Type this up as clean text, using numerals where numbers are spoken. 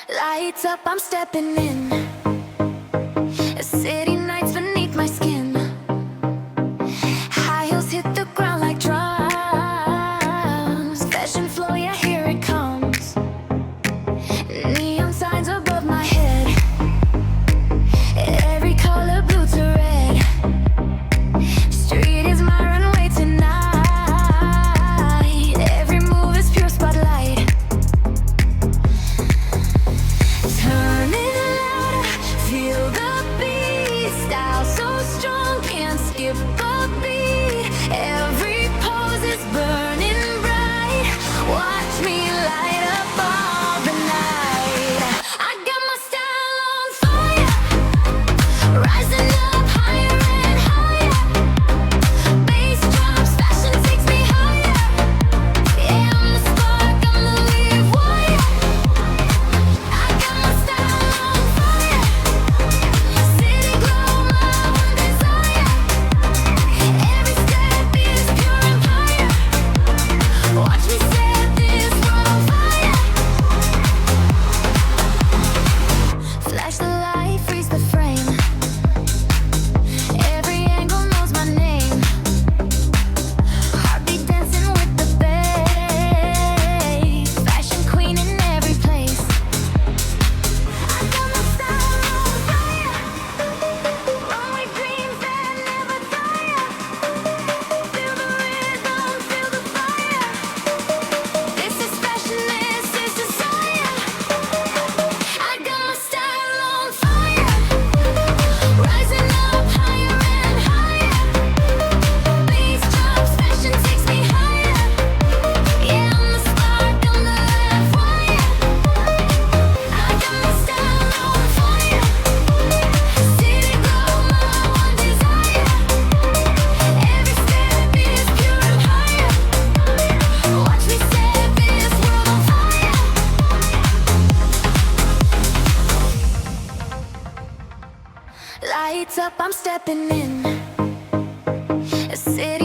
Lights up, I'm stepping in. City nights beneath my skin. High heels hit the ground like drums. Fashion flow, yeah, here it comes. Neon signs above my head. Every color blue to red. Street is my runway tonight. Every move is pure spotlight. Turn it louder, feel the beat. Style so strong, can't skip a beat. Every pose is burning bright. Watch me light up all the night. I got my style on fire, rising up higher and higher. Bass drops, fashion takes me higher. Yeah, I'm the spark, I'm the live wire. I got my style on fire, city glow, my one desire. Every step is pure empire. Watch me set this world on fire. Flash the light, freeze the frame. Every angle knows my name. Heartbeat dancing with the bass. Fashion queen in every place. I got my style on fire. Runway dreams that never tire. Feel the rhythm, feel the fire. This is fashion, this is desire. I got my style on fire, rising up higher and higher. Bass drops, fashion takes me higher. Yeah, I'm the spark, I'm the live wire. I got my style on fire, city glow, my one desire. Every step is pure empire. Watch me set this world on fire. Lights up, I'm stepping in. City